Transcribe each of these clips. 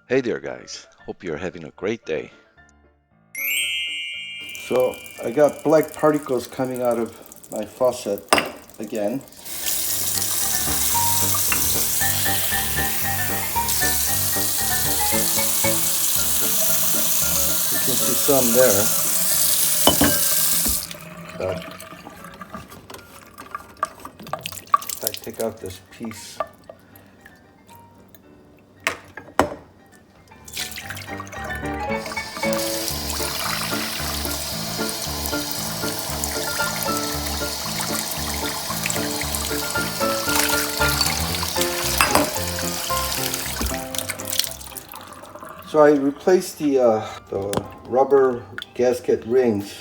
Hey there, guys. Hope you're having a great day. So I got black particles coming out of my faucet again. You can see some there. But if I take out this piece, so I replaced the rubber gasket rings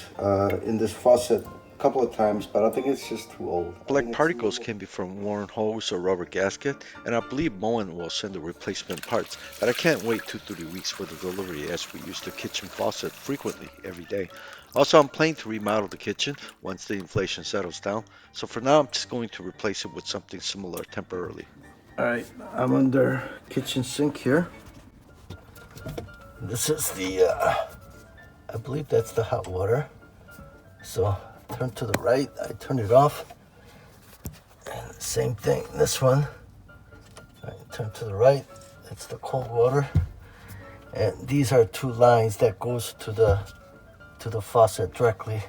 in this faucet a couple of times, but I think it's just too old. Black particles can be from worn hose or rubber gasket, and I believe Moen will send the replacement parts, but I can't wait 2 to 3 weeks for the delivery as we use the kitchen faucet frequently every day. Also, I'm planning to remodel the kitchen once the inflation settles down, so for now I'm just going to replace it with something similar temporarily. All right, I'm under kitchen sink here. This is I believe that's the hot water. So turn to the right, I turn it off. And same thing, this one. I turn to the right, that's the cold water. And these are two lines that goes to the faucet directly.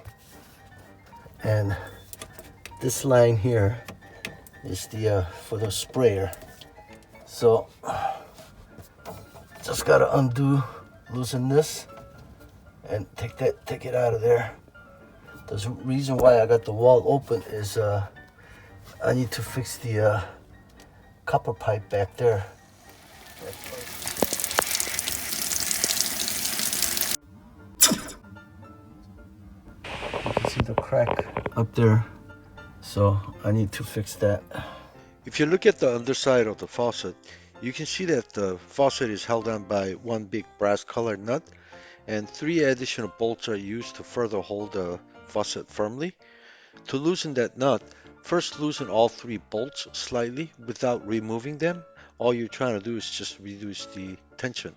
And this line here is the for the sprayer. So just gotta loosen this and take it out of there. The reason why I got the wall open is I need to fix the copper pipe back there. You can see the crack up there, so I need to fix that. If you look at the underside of the faucet, you can see that the faucet is held on by one big brass colored nut, and 3 additional bolts are used to further hold the faucet firmly. To loosen that nut, first loosen all 3 bolts slightly without removing them. All you're trying to do is just reduce the tension.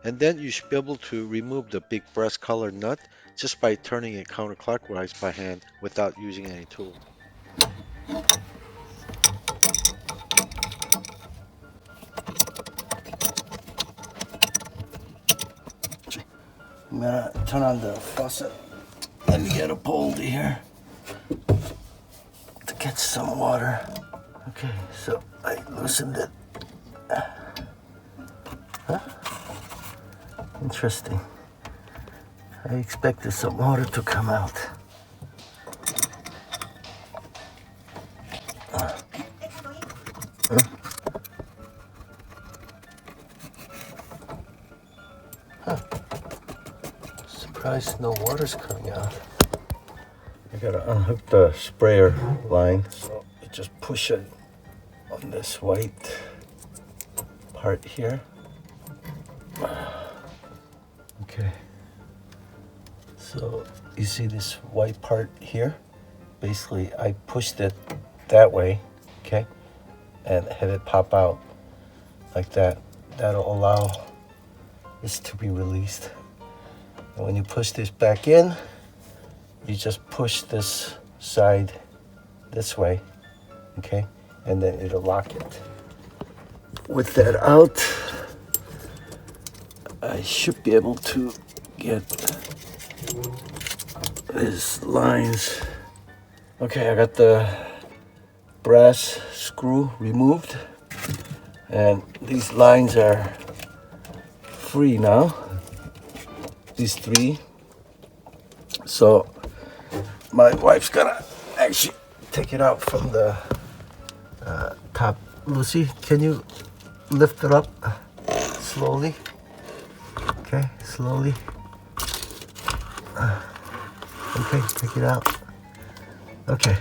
And then you should be able to remove the big brass colored nut just by turning it counterclockwise by hand without using any tool. I'm gonna turn on the faucet. Let me get a bowl here to catch some water. Okay, so I loosened it. Huh? Interesting. I expected some water to come out. Huh? Huh. Surprised no water's coming out. I gotta unhook the sprayer line. So you just push it on this white part here. Okay. So you see this white part here? Basically, I pushed it that way, okay, and had it pop out like that. That'll allow this to be released. And when you push this back in, you just push this side this way, okay, and then it'll lock it. With that out, I should be able to get these lines. Okay, I got the brass screw removed, and these lines are free now, these 3. So my wife's gonna actually take it out from the top. Lucy, can you lift it up slowly? Okay, slowly. Okay, take it out. Okay.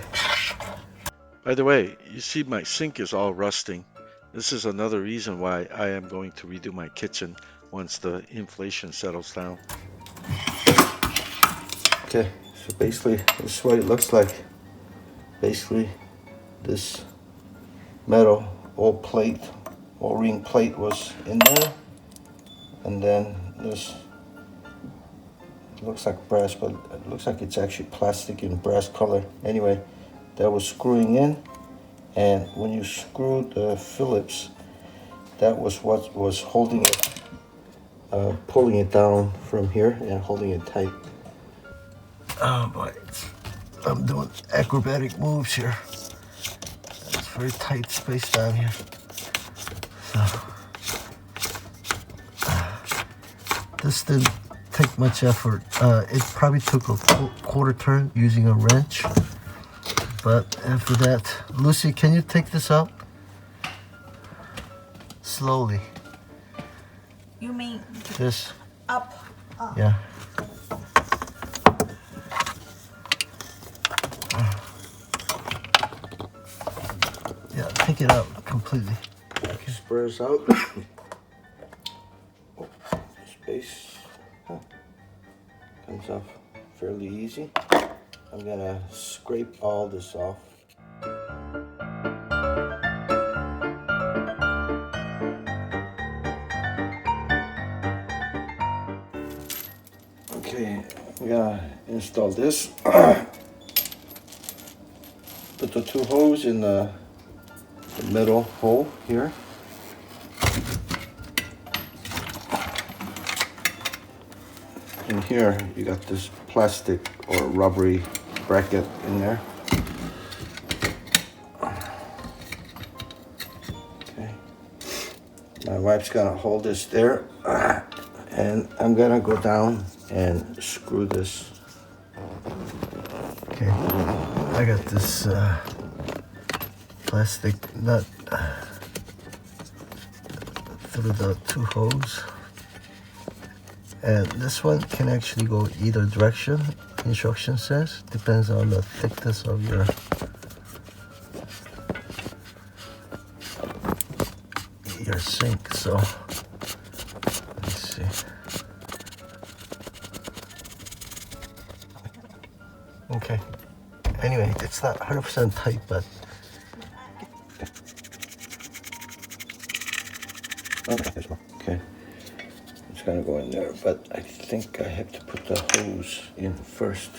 By the way, you see my sink is all rusting. This is another reason why I am going to redo my kitchen once the inflation settles down. Okay, so basically this is what it looks like. Basically, this metal all ring plate was in there, and then this looks like brass, but it looks like it's actually plastic in brass color. Anyway, that was screwing in, and when you screw the Phillips, that was what was holding it, pulling it down from here and holding it tight. Oh boy, I'm doing acrobatic moves here. It's very tight space down here. So, this didn't take much effort. It probably took a quarter turn using a wrench. But after that, Lucy, can you take this out? Slowly. You mean This? up? Yeah. Yeah, take it out completely. Okay. Spurs out. Oh, space comes off fairly easy. I'm gonna scrape all this off. Okay, we gotta install this. Put the two holes in the middle hole here. And here you got this plastic or rubbery bracket in there. Okay. My wife's gonna hold this there, and I'm gonna go down and screw this. Okay, I got this plastic nut through the two holes. And this one can actually go either direction, instruction says. Depends on the thickness of your sink. So let's see. Okay. Anyway, it's not 100% tight, but okay. It's gonna go in there, but I think I have to put the hose in first.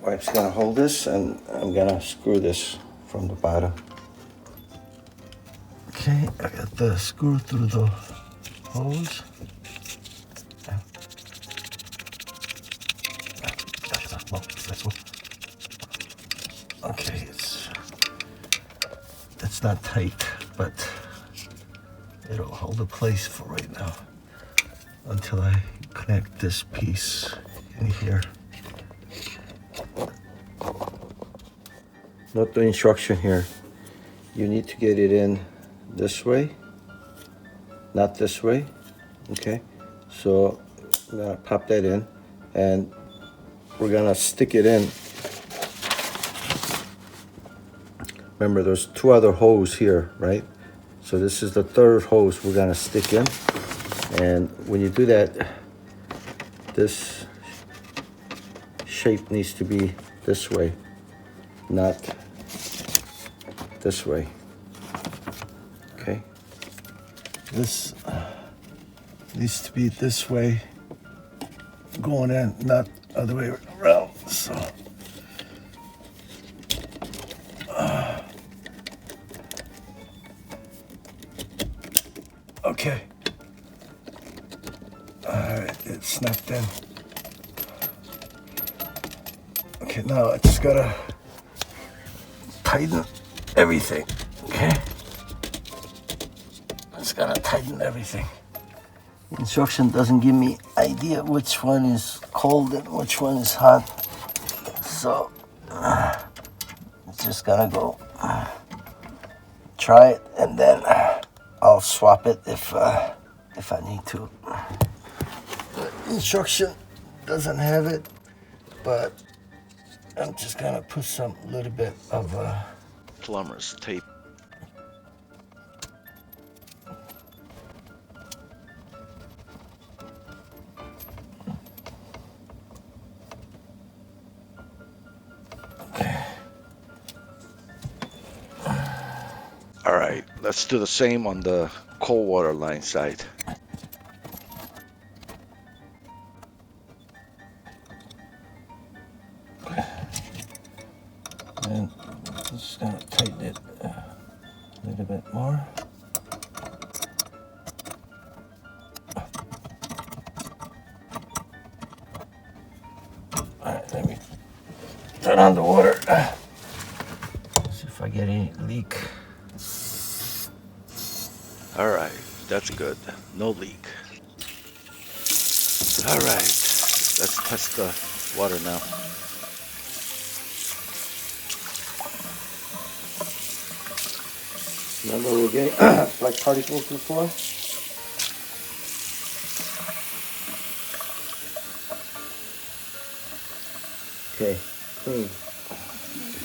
Wife's gonna hold this, and I'm gonna screw this from the bottom. Okay, I got the screw through the hose. Okay, it's not tight, but it'll hold the place for right now until I connect this piece in here. Note the instruction here. You need to get it in this way, not this way. Okay, so I'm gonna pop that in, and we're gonna stick it in. Remember, there's two other holes here, right? So this is the third hose we're gonna stick in, and when you do that, this shape needs to be this way, not this way. Okay, this needs to be this way going in, not other way around. So okay, all right, it's snapped in. Okay, now I just gotta tighten everything. Okay, just gotta tighten everything. The instruction doesn't give me idea which one is cold and which one is hot, so just gotta go try it, and then I'll swap it if I need to. The instruction doesn't have it, but I'm just gonna put some little bit of plumber's tape. All right, let's do the same on the cold water line side. And just gonna tighten it a little bit more. All right, let me turn on the water. See if I get any leak. All right, that's good. No leak. All right, let's test the water now. Remember we were getting black particles before? Okay, clean.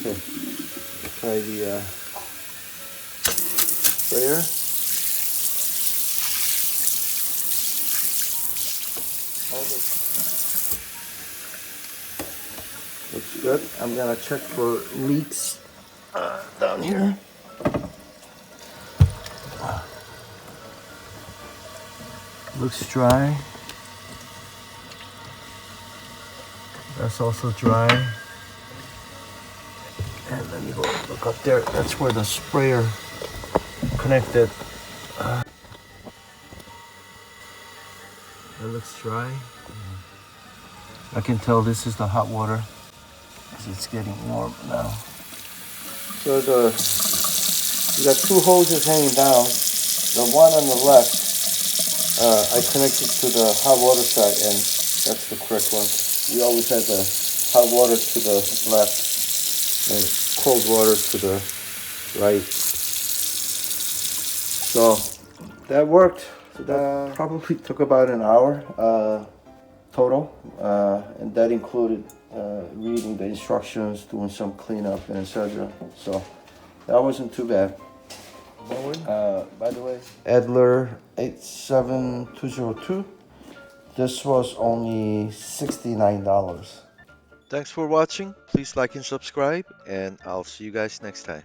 Okay, try the sprayer. Looks good. I'm gonna check for leaks down here. Looks dry. That's also dry. And let me go look up there. That's where the sprayer connected. It looks dry. I can tell this is the hot water because it's getting warm now. So you got two hoses hanging down. The one on the left, I connected to the hot water side, and that's the correct one. We always had the hot water to the left and cold water to the right. So that worked. So that probably took about an hour total, and that included reading the instructions, doing some cleanup, and etc. So that wasn't too bad. By the way, Adler 87202. This was only $69. Thanks for watching. Please like and subscribe, and I'll see you guys next time.